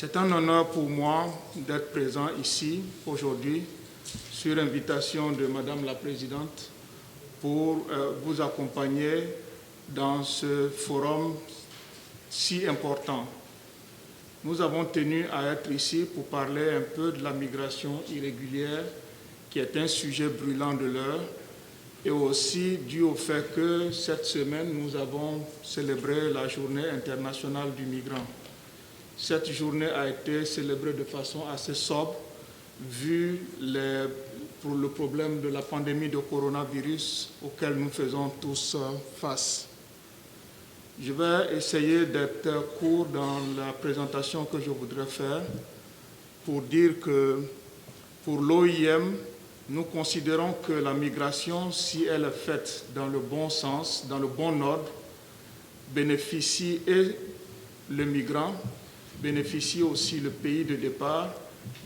C'est un honneur pour moi d'être présent ici aujourd'hui sur invitation de Madame la Présidente pour vous accompagner dans ce forum si important. Nous avons tenu à être ici pour parler un peu de la migration irrégulière qui est un sujet brûlant de l'heure et aussi dû au fait que cette semaine nous avons célébré la Journée internationale du migrant. Cette journée a été célébrée de façon assez sobre vu pour le problème de la pandémie de coronavirus auquel nous faisons tous face. Je vais essayer d'être court dans la présentation que je voudrais faire pour dire que pour l'OIM, nous considérons que la migration, si elle est faite dans le bon sens, dans le bon ordre, bénéficie et le migrant, bénéficie aussi le pays de départ,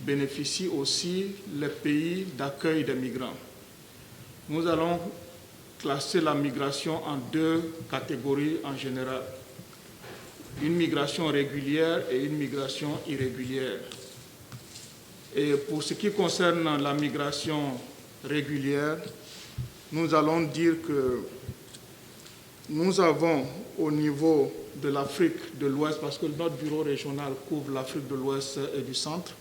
bénéficie aussi les pays d'accueil des migrants. Nous allons classer la migration en deux catégories en général. Une migration régulière et une migration irrégulière. Et pour ce qui concerne la migration régulière, nous allons dire que nous avons au niveau de l'Afrique de l'Ouest, parce que notre bureau régional couvre l'Afrique de l'Ouest et du Centre,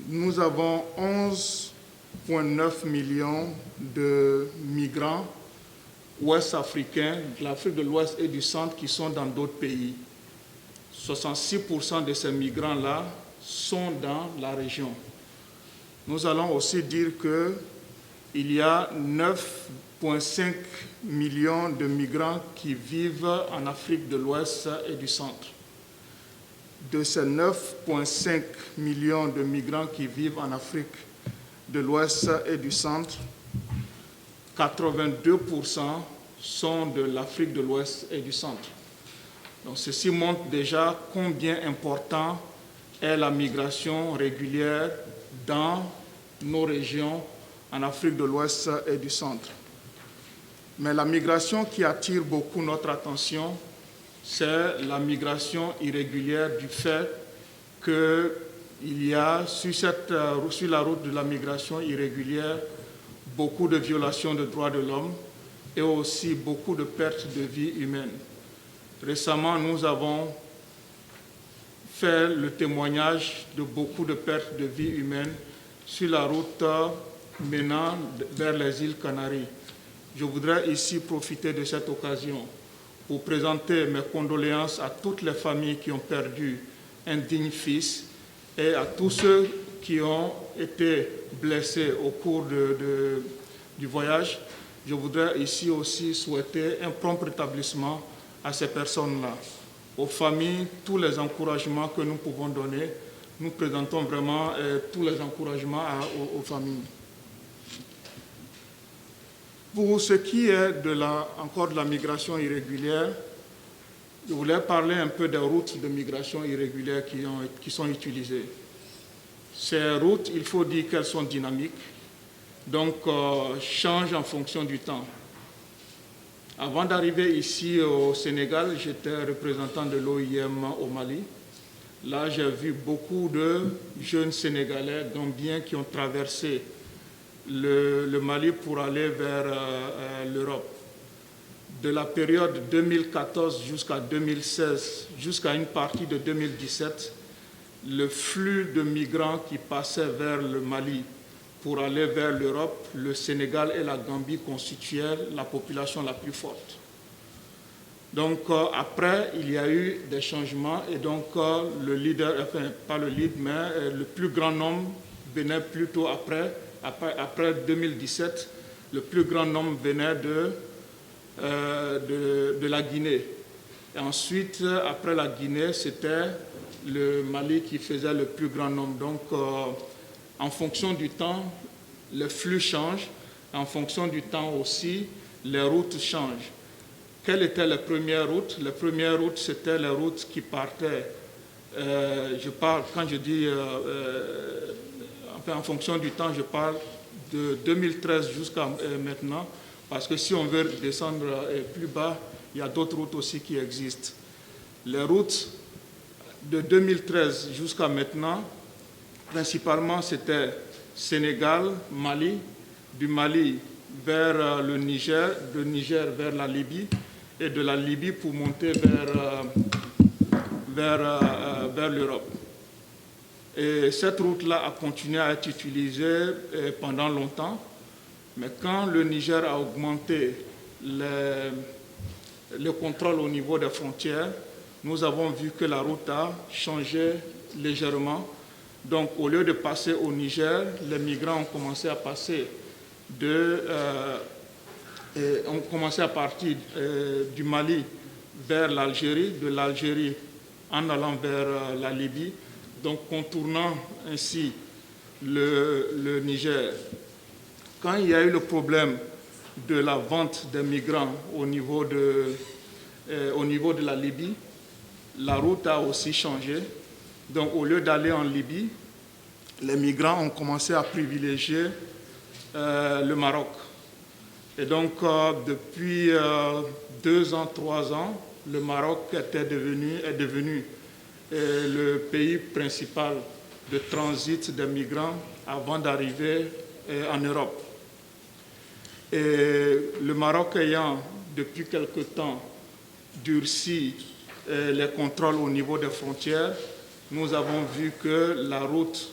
nous avons 11,9 millions de migrants ouest-africains de l'Afrique de l'Ouest et du Centre qui sont dans d'autres pays. 66% de ces migrants-là sont dans la région. Nous allons aussi dire qu'il y a 9,5 millions de migrants qui vivent en Afrique de l'Ouest et du Centre. De ces 9,5 millions de migrants qui vivent en Afrique de l'Ouest et du Centre, 82% sont de l'Afrique de l'Ouest et du Centre. Donc ceci montre déjà combien important est la migration régulière dans nos régions en Afrique de l'Ouest et du Centre. Mais la migration qui attire beaucoup notre attention, c'est la migration irrégulière du fait qu'il y a sur la route de la migration irrégulière beaucoup de violations des droits de l'homme et aussi beaucoup de pertes de vie humaine. Récemment, nous avons fait le témoignage de beaucoup de pertes de vie humaine sur la route menant vers les îles Canaries. Je voudrais ici profiter de cette occasion pour présenter mes condoléances à toutes les familles qui ont perdu un digne fils et à tous ceux qui ont été blessés au cours du voyage. Je voudrais ici aussi souhaiter un prompt rétablissement à ces personnes-là. Aux familles, tous les encouragements que nous pouvons donner, nous présentons vraiment tous les encouragements aux familles. Pour ce qui est encore de la migration irrégulière, je voulais parler un peu des routes de migration irrégulière qui sont utilisées. Ces routes, il faut dire qu'elles sont dynamiques, donc changent en fonction du temps. Avant d'arriver ici au Sénégal, j'étais représentant de l'OIM au Mali. Là, j'ai vu beaucoup de jeunes Sénégalais, Gambiens qui ont traversé le Mali pour aller vers l'Europe. De la période 2014 jusqu'à 2016, jusqu'à une partie de 2017, le flux de migrants qui passaient vers le Mali pour aller vers l'Europe, le Sénégal et la Gambie constituaient la population la plus forte. Donc après, il y a eu des changements et donc le leader, enfin pas le lead, mais le plus grand nombre venait plutôt après 2017, le plus grand nombre venait de la Guinée. Et ensuite, après la Guinée, c'était le Mali qui faisait le plus grand nombre. Donc, en fonction du temps, les flux changent. En fonction du temps aussi, les routes changent. Quelles étaient les premières routes? Les premières routes, c'était les routes qui partaient, quand je dis, en fonction du temps, je parle de 2013 jusqu'à maintenant, parce que si on veut descendre plus bas, il y a d'autres routes aussi qui existent. Les routes de 2013 jusqu'à maintenant, principalement c'était Sénégal, Mali, du Mali vers le Niger vers la Libye, et de la Libye pour monter vers l'Europe. Et cette route-là a continué à être utilisée pendant longtemps, mais quand le Niger a augmenté le contrôle au niveau des frontières, nous avons vu que la route a changé légèrement. Donc, au lieu de passer au Niger, les migrants ont commencé à passer partir du Mali vers l'Algérie, de l'Algérie en allant vers la Libye, donc contournant ainsi le Niger. Quand il y a eu le problème de la vente des migrants au niveau de la Libye, la route a aussi changé. Donc, au lieu d'aller en Libye, les migrants ont commencé à privilégier le Maroc. Et donc, depuis 2 ans, 3 ans, le Maroc est devenu le pays principal de transit des migrants avant d'arriver en Europe. Et le Maroc ayant, depuis quelque temps, durci les contrôles au niveau des frontières, nous avons vu que la route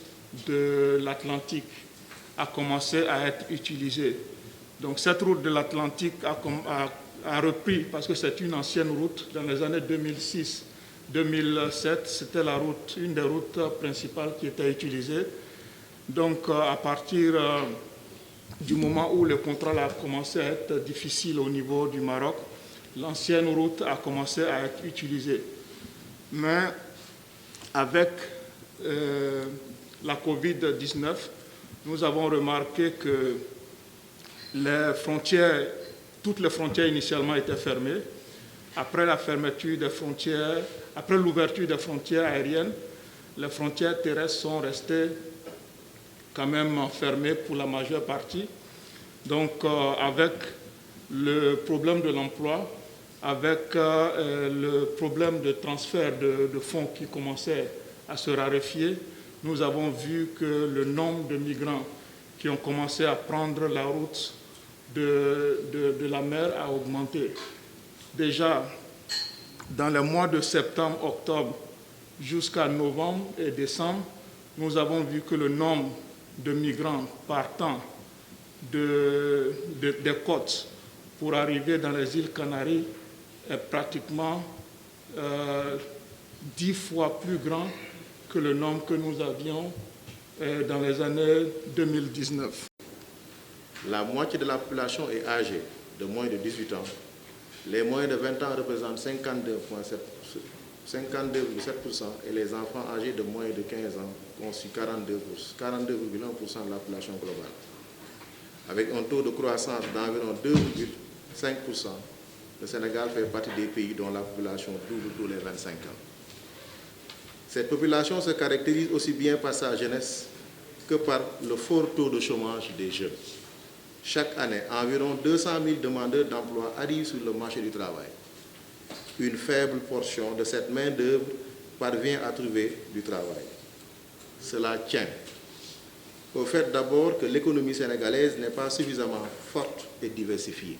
de l'Atlantique a commencé à être utilisée. Donc cette route de l'Atlantique a repris, parce que c'est une ancienne route, dans les années 2006-2007, c'était une des routes principales qui était utilisée. Donc à partir du moment où le contrôle a commencé à être difficile au niveau du Maroc, l'ancienne route a commencé à être utilisée. Mais avec la Covid-19, nous avons remarqué que toutes les frontières initialement étaient fermées. Après l'ouverture des frontières aériennes, les frontières terrestres sont restées quand même fermées pour la majeure partie. Donc avec le problème de l'emploi, avec le problème de transfert de fonds qui commençait à se raréfier, nous avons vu que le nombre de migrants qui ont commencé à prendre la route de la mer a augmenté. Déjà, dans les mois de septembre, octobre, jusqu'à novembre et décembre, nous avons vu que le nombre de migrants partant des côtes pour arriver dans les îles Canaries est pratiquement 10 fois plus grand que le nombre que nous avions dans les années 2019. La moitié de la population est âgée de moins de 18 ans. Les moins de 20 ans représentent 52,7% et les enfants âgés de moins de 15 ans constituent 42,1% de la population globale. Avec un taux de croissance d'environ 2,5%, le Sénégal fait partie des pays dont la population double tous les 25 ans. Cette population se caractérise aussi bien par sa jeunesse que par le fort taux de chômage des jeunes. Chaque année, environ 200 000 demandeurs d'emploi arrivent sur le marché du travail. Une faible portion de cette main-d'œuvre parvient à trouver du travail. Cela tient au fait d'abord que l'économie sénégalaise n'est pas suffisamment forte et diversifiée.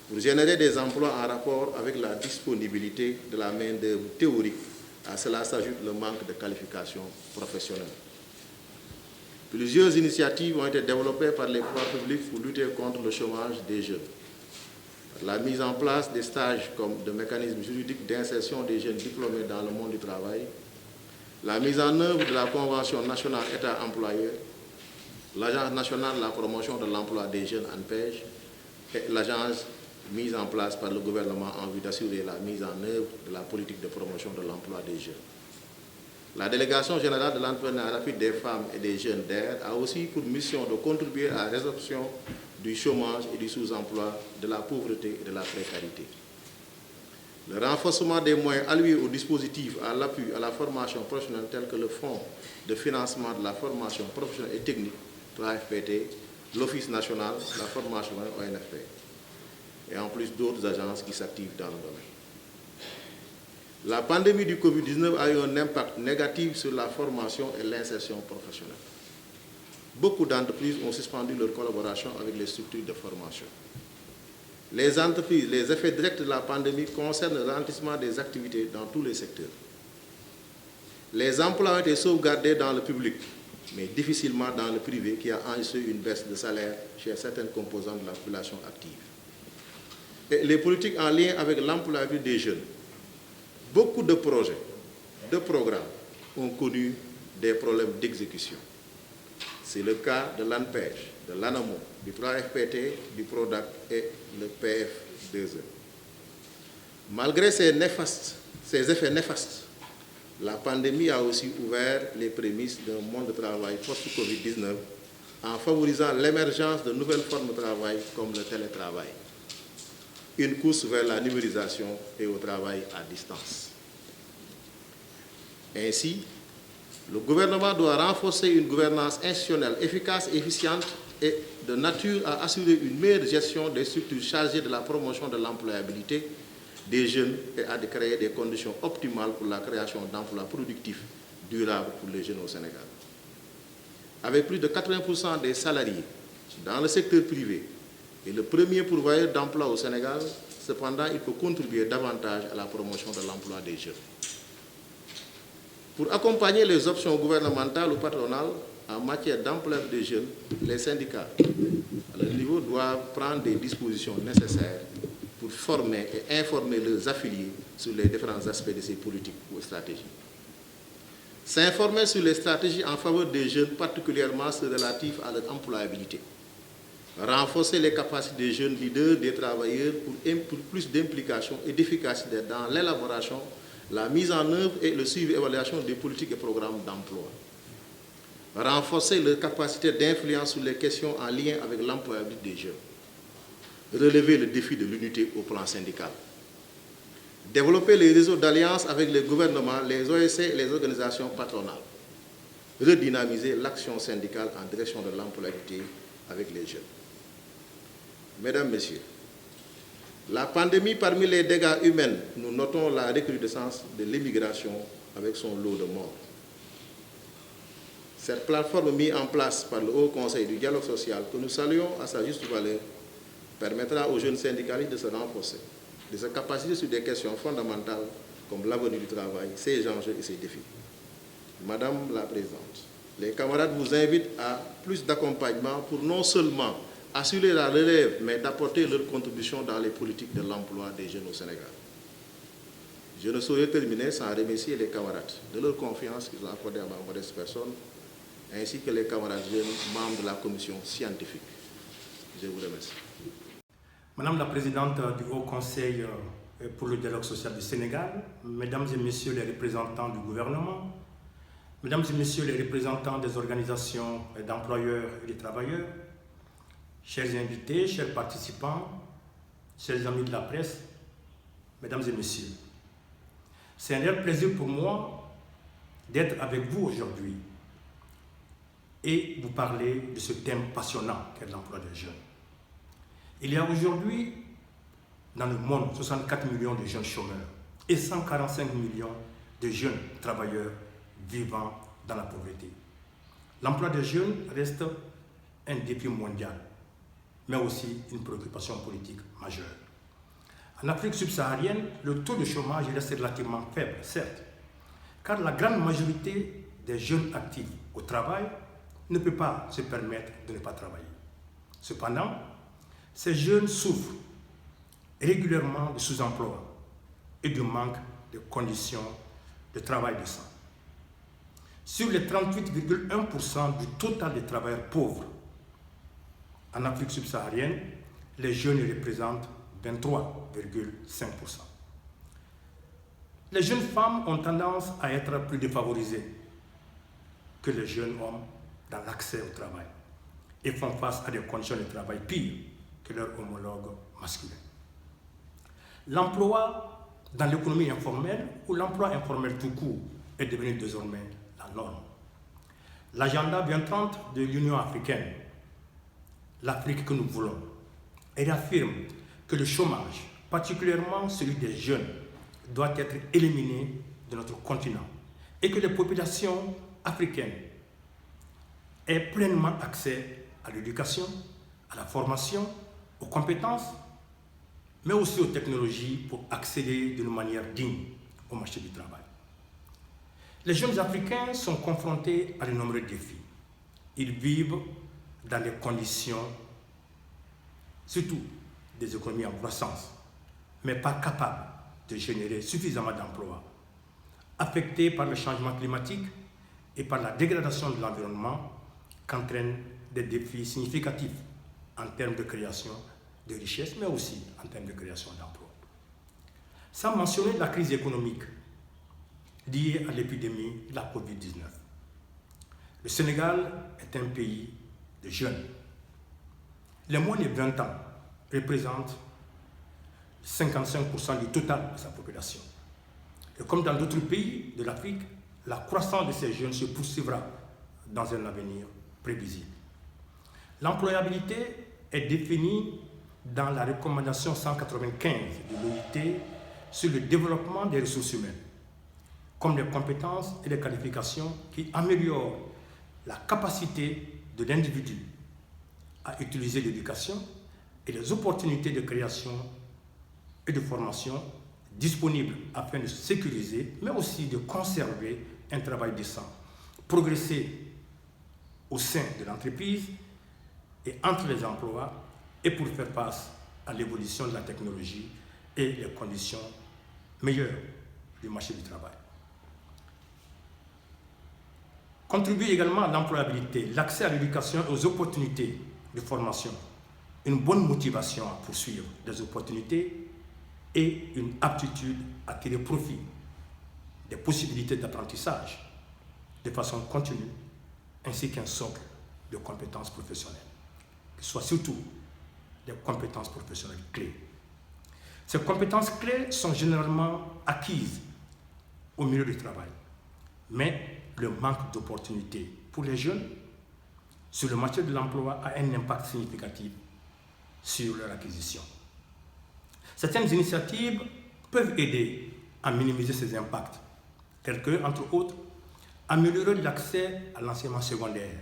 Pour générer des emplois en rapport avec la disponibilité de la main-d'œuvre théorique, à cela s'ajoute le manque de qualification professionnelle. Plusieurs initiatives ont été développées par les pouvoirs publics pour lutter contre le chômage des jeunes. La mise en place des stages comme de mécanismes juridiques d'insertion des jeunes diplômés dans le monde du travail, la mise en œuvre de la Convention nationale État-employeur, l'Agence nationale de la promotion de l'emploi des jeunes ANPEJ et l'agence mise en place par le gouvernement en vue d'assurer la mise en œuvre de la politique de promotion de l'emploi des jeunes. La délégation générale de l'entrepreneuriat rapide des femmes et des jeunes d'AIR a aussi pour mission de contribuer à la résolution du chômage et du sous-emploi, de la pauvreté et de la précarité. Le renforcement des moyens alloués aux dispositifs à l'appui à la formation professionnelle tels que le Fonds de financement de la formation professionnelle et technique, 3FPT, l'Office national de la formation ONFP, et en plus d'autres agences qui s'activent dans le domaine. La pandémie du Covid-19 a eu un impact négatif sur la formation et l'insertion professionnelle. Beaucoup d'entreprises ont suspendu leur collaboration avec les structures de formation. Les entreprises, les effets directs de la pandémie concernent le ralentissement des activités dans tous les secteurs. Les emplois ont été sauvegardés dans le public, mais difficilement dans le privé, qui a enregistré une baisse de salaire chez certaines composantes de la population active. Et les politiques en lien avec l'employabilité des jeunes. Beaucoup de projets, de programmes ont connu des problèmes d'exécution. C'est le cas de l'ANPEJ, de l'ANAMO, du 3FPT, du PRODAC et le PF2E. Malgré ces effets néfastes, la pandémie a aussi ouvert les prémices d'un monde de travail post-Covid-19 en favorisant l'émergence de nouvelles formes de travail comme le télétravail. Une course vers la numérisation et au travail à distance. Ainsi, le gouvernement doit renforcer une gouvernance institutionnelle efficace et efficiente et de nature à assurer une meilleure gestion des structures chargées de la promotion de l'employabilité des jeunes et à créer des conditions optimales pour la création d'emplois productifs durables pour les jeunes au Sénégal. Avec plus de 80% des salariés dans le secteur privé et le premier pourvoyeur d'emplois au Sénégal, cependant, il peut contribuer davantage à la promotion de l'emploi des jeunes. Pour accompagner les options gouvernementales ou patronales en matière d'emploi des jeunes, les syndicats, à leur niveau, doivent prendre des dispositions nécessaires pour former et informer leurs affiliés sur les différents aspects de ces politiques ou stratégies. S'informer sur les stratégies en faveur des jeunes, particulièrement ceux relatifs à leur employabilité. Renforcer les capacités des jeunes leaders, des travailleurs pour plus d'implication et d'efficacité dans l'élaboration, la mise en œuvre et le suivi et évaluation des politiques et programmes d'emploi. Renforcer leur capacité d'influence sur les questions en lien avec l'employabilité des jeunes. Relever le défi de l'unité au plan syndical. Développer les réseaux d'alliance avec les gouvernements, les OSC et les organisations patronales. Redynamiser l'action syndicale en direction de l'employabilité avec les jeunes. Mesdames, Messieurs, la pandémie, parmi les dégâts humains, nous notons la recrudescence de l'immigration avec son lot de morts. Cette plateforme mise en place par le Haut Conseil du dialogue social, que nous saluons à sa juste valeur, permettra aux jeunes syndicalistes de se renforcer, de se capaciter sur des questions fondamentales comme l'avenir du travail, ses enjeux et ses défis. Madame la Présidente, les camarades vous invitent à plus d'accompagnement pour non seulement assurer la relève, mais d'apporter leur contribution dans les politiques de l'emploi des jeunes au Sénégal. Je ne saurais terminer sans remercier les camarades de leur confiance qu'ils ont accordée à ma modeste personne, ainsi que les camarades jeunes membres de la commission scientifique. Je vous remercie. Madame la Présidente du Haut Conseil pour le dialogue social du Sénégal, Mesdames et Messieurs les représentants du gouvernement, Mesdames et Messieurs les représentants des organisations d'employeurs et de travailleurs, chers invités, chers participants, chers amis de la presse, Mesdames et Messieurs, c'est un réel plaisir pour moi d'être avec vous aujourd'hui et vous parler de ce thème passionnant qu'est l'emploi des jeunes. Il y a aujourd'hui dans le monde 64 millions de jeunes chômeurs et 145 millions de jeunes travailleurs vivant dans la pauvreté. L'emploi des jeunes reste un défi mondial, mais aussi une préoccupation politique majeure. En Afrique subsaharienne, le taux de chômage reste relativement faible, certes, car la grande majorité des jeunes actifs au travail ne peut pas se permettre de ne pas travailler. Cependant, ces jeunes souffrent régulièrement de sous-emploi et du manque de conditions de travail décent. Sur les 38,1% du total des travailleurs pauvres en Afrique subsaharienne, les jeunes représentent 23,5%. Les jeunes femmes ont tendance à être plus défavorisées que les jeunes hommes dans l'accès au travail et font face à des conditions de travail pires que leurs homologues masculins. L'emploi dans l'économie informelle ou l'emploi informel tout court est devenu désormais la norme. L'agenda 2030 de l'Union africaine, l'Afrique que nous voulons, réaffirme que le chômage, particulièrement celui des jeunes, doit être éliminée de notre continent et que les populations africaines aient pleinement accès à l'éducation, à la formation, aux compétences, mais aussi aux technologies pour accéder d'une manière digne au marché du travail. Les jeunes Africains sont confrontés à de nombreux défis. Ils vivent dans des conditions, surtout des économies en croissance, mais pas capables de générer suffisamment d'emplois, affectés par le changement climatique et par la dégradation de l'environnement qu'entraînent des défis significatifs en termes de création de richesses, mais aussi en termes de création d'emplois. Sans mentionner la crise économique liée à l'épidémie de la COVID-19. Le Sénégal est un pays de jeunes. Les moins de 20 ans représentent 55% du total de sa population. Et comme dans d'autres pays de l'Afrique, la croissance de ces jeunes se poursuivra dans un avenir prévisible. L'employabilité est définie dans la recommandation 195 de l'OIT sur le développement des ressources humaines, comme les compétences et les qualifications qui améliorent la capacité de l'individu à utiliser l'éducation et les opportunités de création et de formation disponibles afin de sécuriser, mais aussi de conserver un travail décent, progresser au sein de l'entreprise et entre les emplois et pour faire face à l'évolution de la technologie et les conditions meilleures du marché du travail. Contribue également à l'employabilité, l'accès à l'éducation et aux opportunités de formation, une bonne motivation à poursuivre des opportunités et une aptitude à tirer profit des possibilités d'apprentissage de façon continue, ainsi qu'un socle de compétences professionnelles, qui soient surtout des compétences professionnelles clés. Ces compétences clés sont généralement acquises au milieu du travail, mais le manque d'opportunités pour les jeunes sur le marché de l'emploi a un impact significatif sur leur acquisition. Certaines initiatives peuvent aider à minimiser ces impacts, tels que, entre autres, améliorer l'accès à l'enseignement secondaire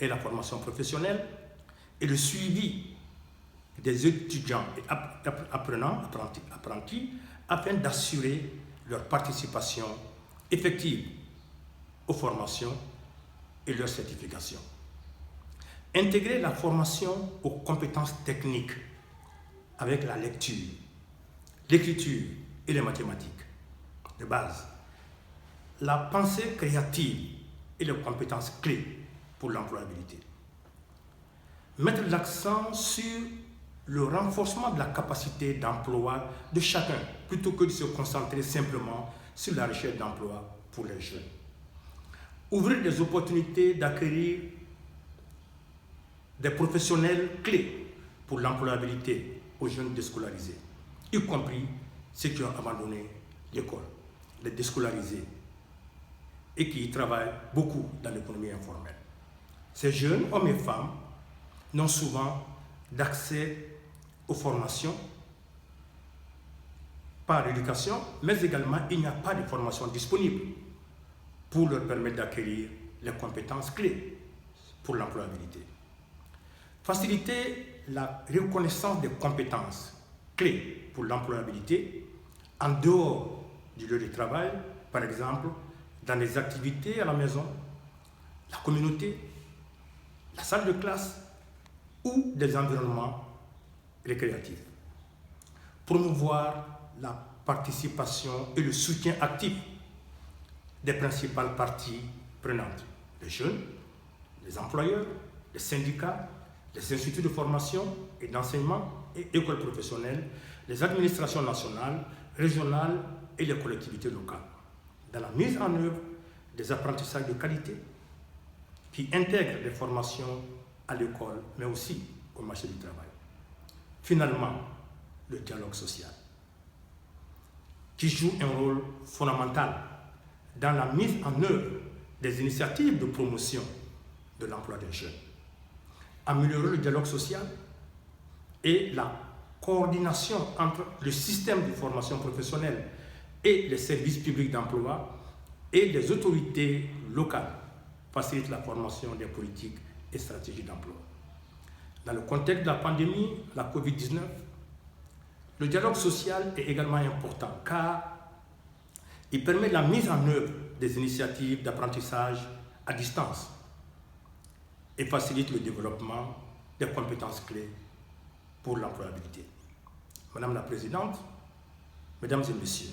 et la formation professionnelle et le suivi des étudiants et apprentis afin d'assurer leur participation effective aux formations et leur certification. Intégrer la formation aux compétences techniques avec la lecture, l'écriture et les mathématiques de base, la pensée créative et les compétences clés pour l'employabilité. Mettre l'accent sur le renforcement de la capacité d'emploi de chacun plutôt que de se concentrer simplement sur la recherche d'emploi pour les jeunes. Ouvrir des opportunités d'acquérir des professionnels clés pour l'employabilité aux jeunes déscolarisés, y compris ceux qui ont abandonné l'école, les déscolarisés, et qui travaillent beaucoup dans l'économie informelle. Ces jeunes, hommes et femmes, n'ont souvent d'accès aux formations par l'éducation, mais également il n'y a pas de formation disponible pour leur permettre d'acquérir les compétences clés pour l'employabilité. Faciliter la reconnaissance des compétences clés pour l'employabilité en dehors du lieu de travail, par exemple dans les activités à la maison, la communauté, la salle de classe ou des environnements récréatifs. Promouvoir la participation et le soutien actif des principales parties prenantes, les jeunes, les employeurs, les syndicats, les instituts de formation et d'enseignement et écoles professionnelles, les administrations nationales, régionales et les collectivités locales, dans la mise en œuvre des apprentissages de qualité qui intègrent les formations à l'école, mais aussi au marché du travail. Finalement, le dialogue social, qui joue un rôle fondamental dans la mise en œuvre des initiatives de promotion de l'emploi des jeunes. Améliorer le dialogue social et la coordination entre le système de formation professionnelle et les services publics d'emploi et les autorités locales facilitent la formation des politiques et stratégies d'emploi. Dans le contexte de la pandémie, la COVID-19, le dialogue social est également important car il permet la mise en œuvre des initiatives d'apprentissage à distance et facilite le développement des compétences clés pour l'employabilité. Madame la Présidente, Mesdames et Messieurs,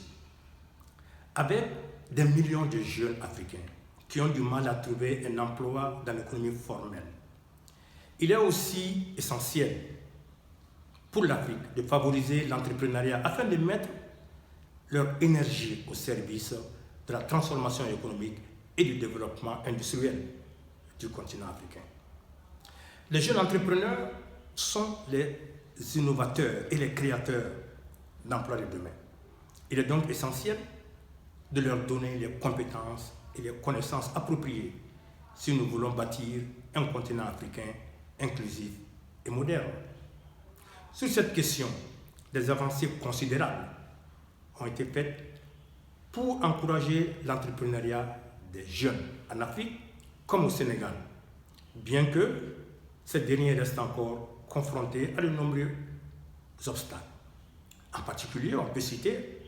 avec des millions de jeunes Africains qui ont du mal à trouver un emploi dans l'économie formelle, il est aussi essentiel pour l'Afrique de favoriser l'entrepreneuriat afin de mettre leur énergie au service de la transformation économique et du développement industriel du continent africain. Les jeunes entrepreneurs sont les innovateurs et les créateurs d'emplois de demain. Il est donc essentiel de leur donner les compétences et les connaissances appropriées si nous voulons bâtir un continent africain inclusif et moderne. Sur cette question, des avancées considérables ont été faites pour encourager l'entrepreneuriat des jeunes en Afrique comme au Sénégal, bien que ces derniers restent encore confrontés à de nombreux obstacles. En particulier, on peut citer,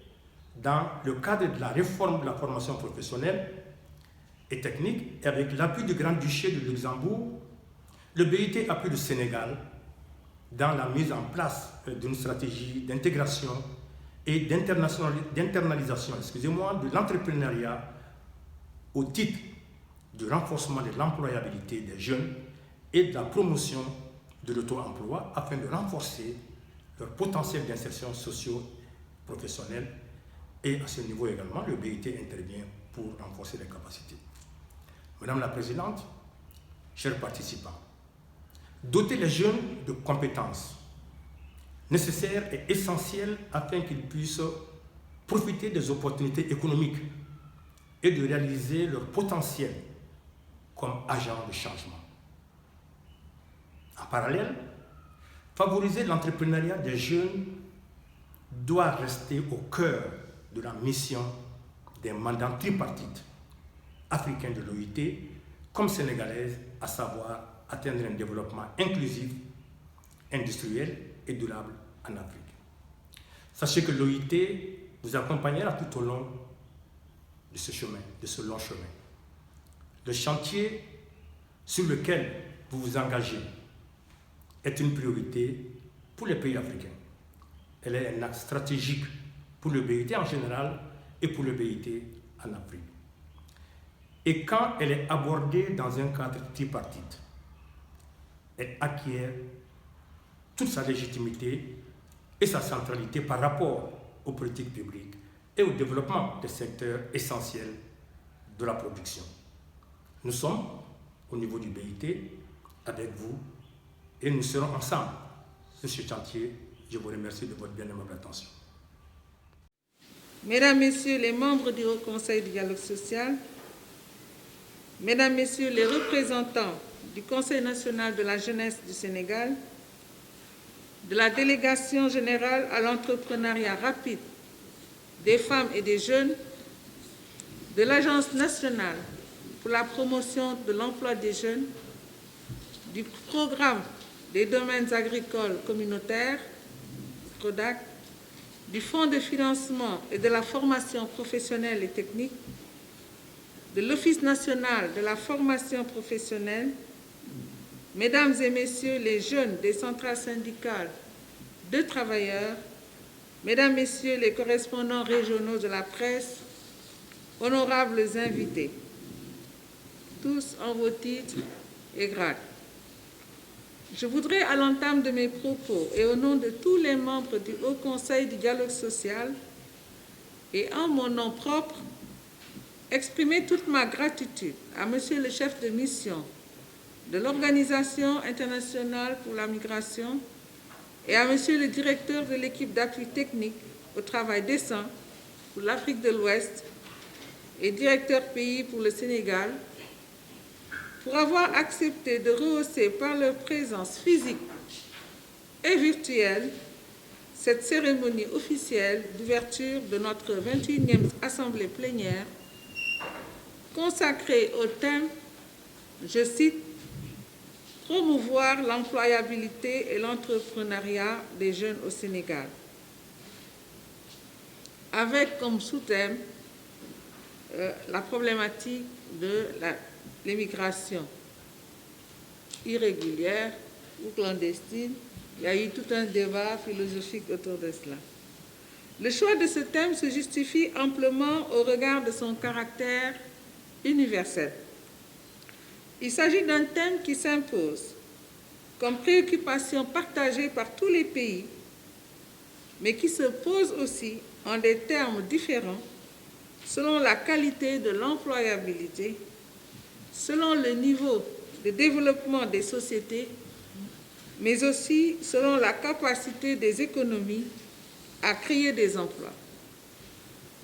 dans le cadre de la réforme de la formation professionnelle et technique, et avec l'appui du Grand-Duché de Luxembourg, le BIT appuie le Sénégal dans la mise en place d'une stratégie d'intégration et d'internalisation de l'entrepreneuriat au titre du renforcement de l'employabilité des jeunes et de la promotion de l'auto-emploi afin de renforcer leur potentiel d'insertion socio-professionnelle. Et à ce niveau également, le BIT intervient pour renforcer les capacités. Madame la Présidente, chers participants, doter les jeunes de compétences nécessaires et essentielles afin qu'ils puissent profiter des opportunités économiques et de réaliser leur potentiel comme agents de changement. En parallèle, favoriser l'entrepreneuriat des jeunes doit rester au cœur de la mission des mandats tripartites africains de l'OIT comme sénégalaise, à savoir atteindre un développement inclusif, industriel et durable en Afrique. Sachez que l'OIT vous accompagnera tout au long de ce chemin, de ce long chemin. Le chantier sur lequel vous vous engagez est une priorité pour les pays africains. Elle est un axe stratégique pour le BIT en général et pour le BIT en Afrique. Et quand elle est abordée dans un cadre tripartite, elle acquiert toute sa légitimité et sa centralité par rapport aux politiques publiques et au développement des secteurs essentiels de la production. Nous sommes au niveau du BIT avec vous et nous serons ensemble sur ce chantier. Je vous remercie de votre bien aimable attention. Mesdames, Messieurs les membres du Haut Conseil du dialogue social, Mesdames, Messieurs les représentants du Conseil national de la jeunesse du Sénégal, de la Délégation générale à l'entrepreneuriat rapide des femmes et des jeunes, de l'Agence nationale pour la promotion de l'emploi des jeunes, du Programme des domaines agricoles communautaires, PRODAC, du Fonds de financement et de la formation professionnelle et technique, de l'Office national de la formation professionnelle, Mesdames et Messieurs les jeunes des centrales syndicales de travailleurs, Mesdames, Messieurs les correspondants régionaux de la presse, honorables invités, tous en vos titres et grades. Je voudrais, à l'entame de mes propos et au nom de tous les membres du Haut Conseil du dialogue social et en mon nom propre, exprimer toute ma gratitude à Monsieur le chef de mission de l'Organisation internationale pour la migration et à Monsieur le directeur de l'équipe d'appui technique au travail décent pour l'Afrique de l'Ouest et directeur pays pour le Sénégal, pour avoir accepté de rehausser par leur présence physique et virtuelle cette cérémonie officielle d'ouverture de notre 21e Assemblée plénière consacrée au thème, je cite, « Promouvoir l'employabilité et l'entrepreneuriat des jeunes au Sénégal », avec comme sous-thème la problématique de l'immigration irrégulière ou clandestine. Il y a eu tout un débat philosophique autour de cela. Le choix de ce thème se justifie amplement au regard de son caractère universel. Il s'agit d'un thème qui s'impose comme préoccupation partagée par tous les pays, mais qui se pose aussi en des termes différents selon la qualité de l'employabilité, selon le niveau de développement des sociétés, mais aussi selon la capacité des économies à créer des emplois.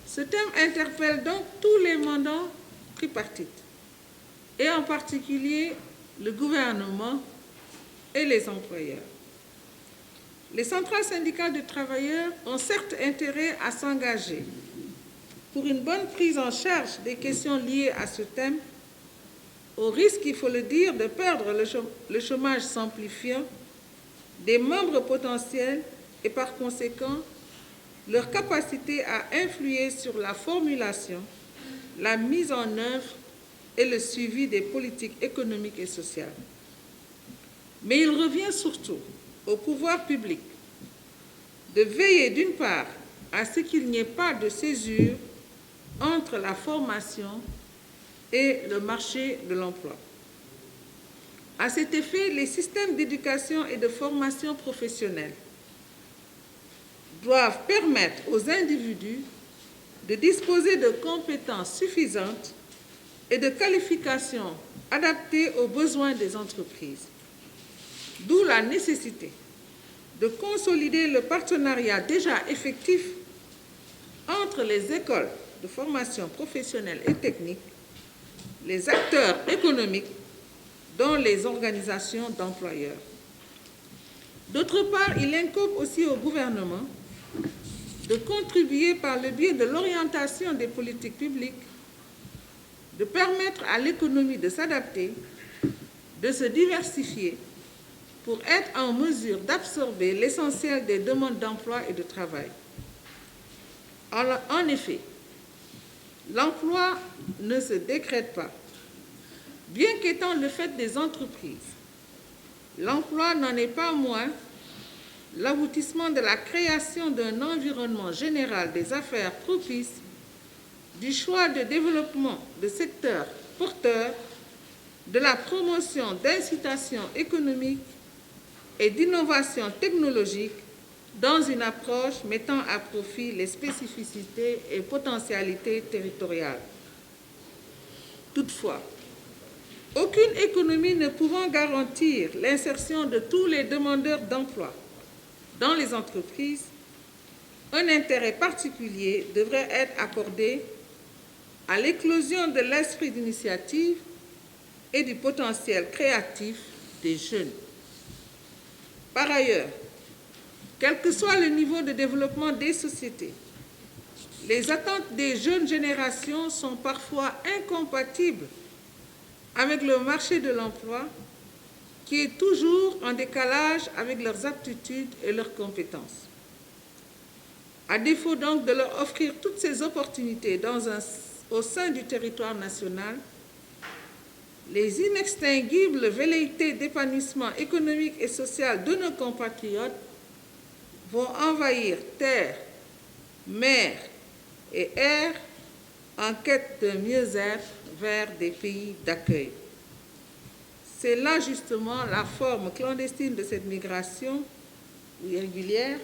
Ce thème interpelle donc tous les mandats tripartites, et en particulier le gouvernement et les employeurs. Les centrales syndicales de travailleurs ont certes intérêt à s'engager pour une bonne prise en charge des questions liées à ce thème, au risque, il faut le dire, de perdre le chômage s'amplifiant des membres potentiels et par conséquent leur capacité à influer sur la formulation, la mise en œuvre et le suivi des politiques économiques et sociales. Mais il revient surtout au pouvoir public de veiller d'une part à ce qu'il n'y ait pas de césure entre la formation et le marché de l'emploi. À cet effet, les systèmes d'éducation et de formation professionnelle doivent permettre aux individus de disposer de compétences suffisantes et de qualifications adaptées aux besoins des entreprises. D'où la nécessité de consolider le partenariat déjà effectif entre les écoles de formation professionnelle et technique, les acteurs économiques, dont les organisations d'employeurs. D'autre part, il incombe aussi au gouvernement de contribuer par le biais de l'orientation des politiques publiques, de permettre à l'économie de s'adapter, de se diversifier pour être en mesure d'absorber l'essentiel des demandes d'emploi et de travail. En effet, l'emploi ne se décrète pas. Bien qu'étant le fait des entreprises, l'emploi n'en est pas moins l'aboutissement de la création d'un environnement général des affaires propice, du choix de développement de secteurs porteurs, de la promotion d'incitations économiques et d'innovation technologique dans une approche mettant à profit les spécificités et potentialités territoriales. Toutefois, aucune économie ne pouvant garantir l'insertion de tous les demandeurs d'emploi dans les entreprises, un intérêt particulier devrait être accordé à l'éclosion de l'esprit d'initiative et du potentiel créatif des jeunes. Par ailleurs, quel que soit le niveau de développement des sociétés, les attentes des jeunes générations sont parfois incompatibles avec le marché de l'emploi, qui est toujours en décalage avec leurs aptitudes et leurs compétences. À défaut donc de leur offrir toutes ces opportunités au sein du territoire national, les inextinguibles velléités d'épanouissement économique et social de nos compatriotes vont envahir terre, mer et air en quête de mieux-être vers des pays d'accueil. C'est là justement la forme clandestine de cette migration irrégulière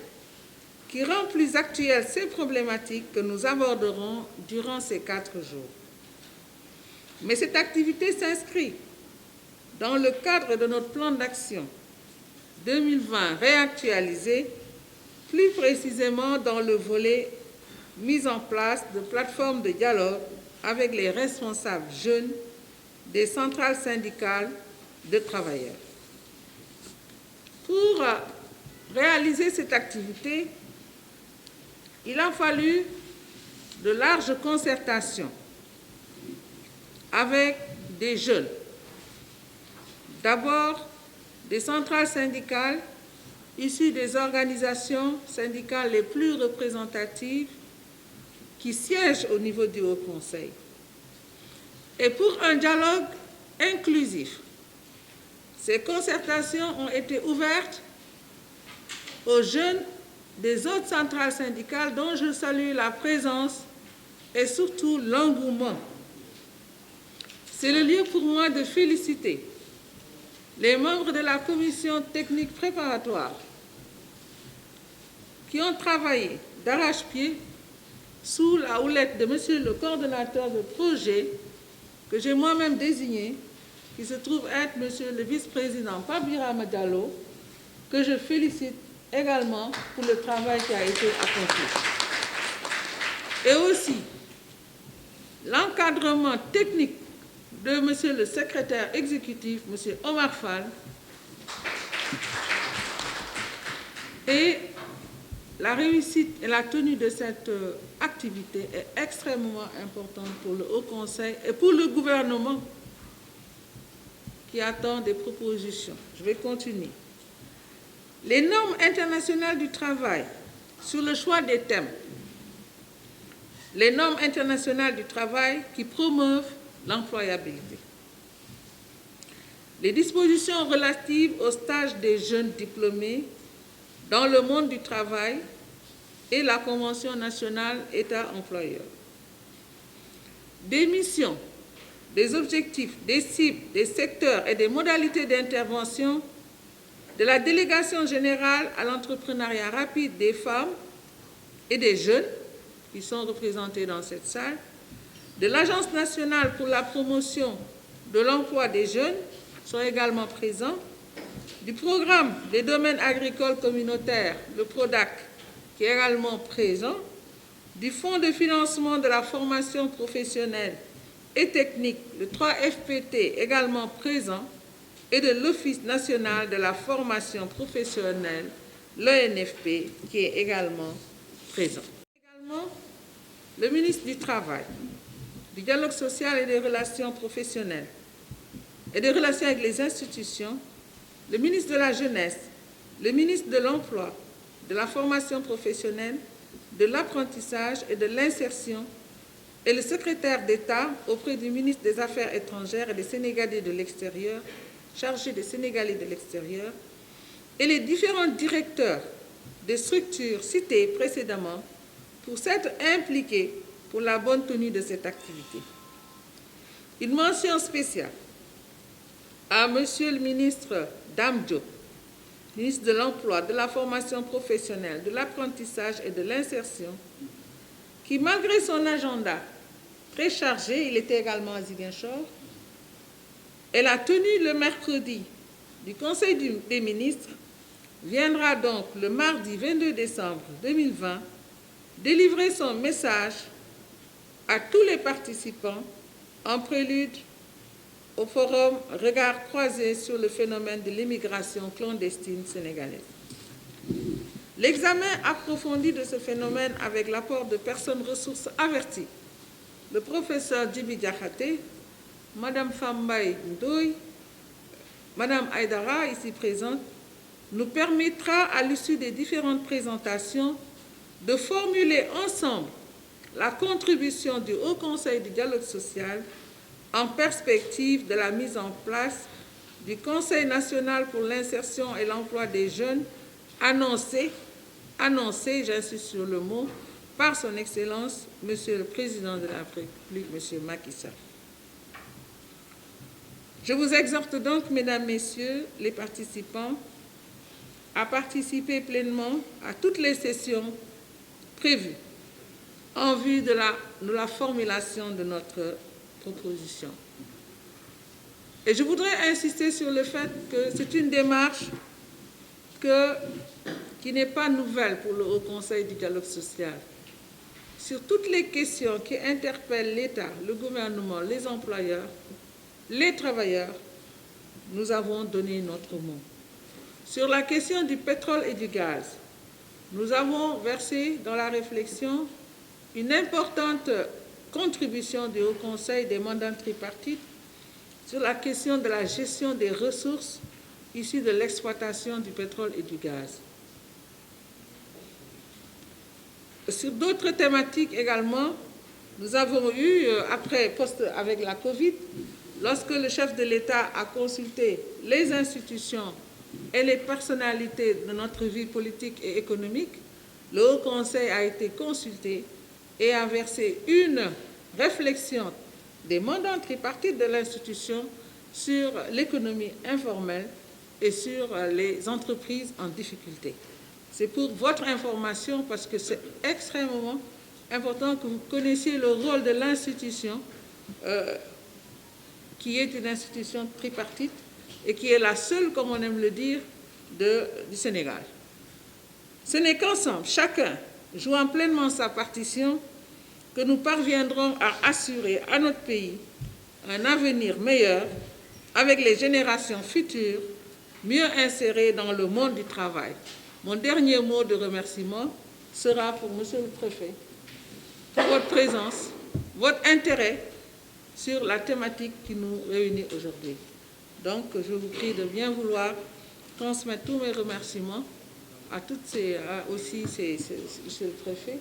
qui rend plus actuelles ces problématiques que nous aborderons durant ces 4 jours. Mais cette activité s'inscrit dans le cadre de notre plan d'action 2020 réactualisé, plus précisément dans le volet mise en place de plateformes de dialogue avec les responsables jeunes des centrales syndicales de travailleurs. Pour réaliser cette activité, il a fallu de larges concertations avec des jeunes. D'abord, des centrales syndicales issues des organisations syndicales les plus représentatives qui siègent au niveau du Haut Conseil. Et pour un dialogue inclusif, ces concertations ont été ouvertes aux jeunes des autres centrales syndicales dont je salue la présence et surtout l'engouement. C'est le lieu pour moi de féliciter les membres de la commission technique préparatoire qui ont travaillé d'arrache-pied sous la houlette de monsieur le coordonnateur de projet que j'ai moi-même désigné, qui se trouve être monsieur le vice-président Pape Birama Diallo, que je félicite également pour le travail qui a été accompli. Et aussi l'encadrement technique de monsieur le secrétaire exécutif, monsieur Omar Fall, et la réussite et la tenue de cette activité est extrêmement importante pour le Haut Conseil et pour le gouvernement qui attend des propositions. Je vais continuer. Les normes internationales du travail sur le choix des thèmes. Les normes internationales du travail qui promeuvent l'employabilité. Les dispositions relatives au stage des jeunes diplômés dans le monde du travail et la Convention nationale État-employeur. Des missions, des objectifs, des cibles, des secteurs et des modalités d'intervention de la Délégation générale à l'entrepreneuriat rapide des femmes et des jeunes qui sont représentés dans cette salle, de l'Agence nationale pour la promotion de l'emploi des jeunes sont également présents, du programme des domaines agricoles communautaires, le PRODAC, qui est également présent, du Fonds de financement de la formation professionnelle et technique, le 3FPT, également présent, et de l'Office national de la formation professionnelle, l'ONFP, qui est également présent. Également, le ministre du Travail, du Dialogue social et des relations professionnelles et des relations avec les institutions, le ministre de la Jeunesse, le ministre de l'Emploi, de la formation professionnelle, de l'apprentissage et de l'insertion et le secrétaire d'État auprès du ministre des Affaires étrangères et des Sénégalais de l'extérieur, chargé des Sénégalais de l'extérieur, et les différents directeurs des structures citées précédemment pour s'être impliqués pour la bonne tenue de cette activité. Une mention spéciale à Monsieur le ministre Dame Diop, ministre de l'Emploi, de la formation professionnelle, de l'apprentissage et de l'insertion, qui, malgré son agenda très chargé, il était également à Ziguinchor, elle a tenu le mercredi du Conseil des ministres, viendra donc le mardi 22 décembre 2020 délivrer son message à tous les participants en prélude au forum Regards croisés sur le phénomène de l'immigration clandestine sénégalaise. L'examen approfondi de ce phénomène avec l'apport de personnes ressources averties, le professeur Djibi Diakhaté, Madame Fambaye Ndoye, Madame Aïdara, ici présente, nous permettra à l'issue des différentes présentations de formuler ensemble la contribution du Haut Conseil du dialogue social en perspective de la mise en place du Conseil national pour l'insertion et l'emploi des jeunes annoncé, j'insiste sur le mot, par son Excellence, Monsieur le Président de la République, Monsieur Macky Sall. Je vous exhorte donc, Mesdames, Messieurs les participants, à participer pleinement à toutes les sessions prévues en vue de la formulation de notre proposition. Et je voudrais insister sur le fait que c'est une démarche qui n'est pas nouvelle pour le Haut Conseil du dialogue social. Sur toutes les questions qui interpellent l'État, le gouvernement, les employeurs, les travailleurs, nous avons donné notre mot. Sur la question du pétrole et du gaz, nous avons versé dans la réflexion une importante contribution du Haut Conseil des mandats tripartites sur la question de la gestion des ressources issues de l'exploitation du pétrole et du gaz. Sur d'autres thématiques également, nous avons eu, avec la Covid, lorsque le chef de l'État a consulté les institutions et les personnalités de notre vie politique et économique, le Haut Conseil a été consulté et a versé une réflexion des mandats tripartites de l'institution sur l'économie informelle et sur les entreprises en difficulté. C'est pour votre information parce que c'est extrêmement important que vous connaissiez le rôle de l'institution qui est une institution tripartite et qui est la seule, comme on aime le dire, du Sénégal. Ce n'est qu'ensemble, chacun jouant pleinement sa partition, que nous parviendrons à assurer à notre pays un avenir meilleur avec les générations futures mieux insérées dans le monde du travail. Mon dernier mot de remerciement sera pour Monsieur le Préfet, pour votre présence, votre intérêt sur la thématique qui nous réunit aujourd'hui. Donc, je vous prie de bien vouloir transmettre tous mes remerciements à Monsieur le Préfet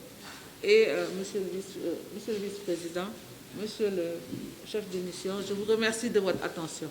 et Monsieur le Vice-président, Monsieur le chef de mission. Je vous remercie de votre attention.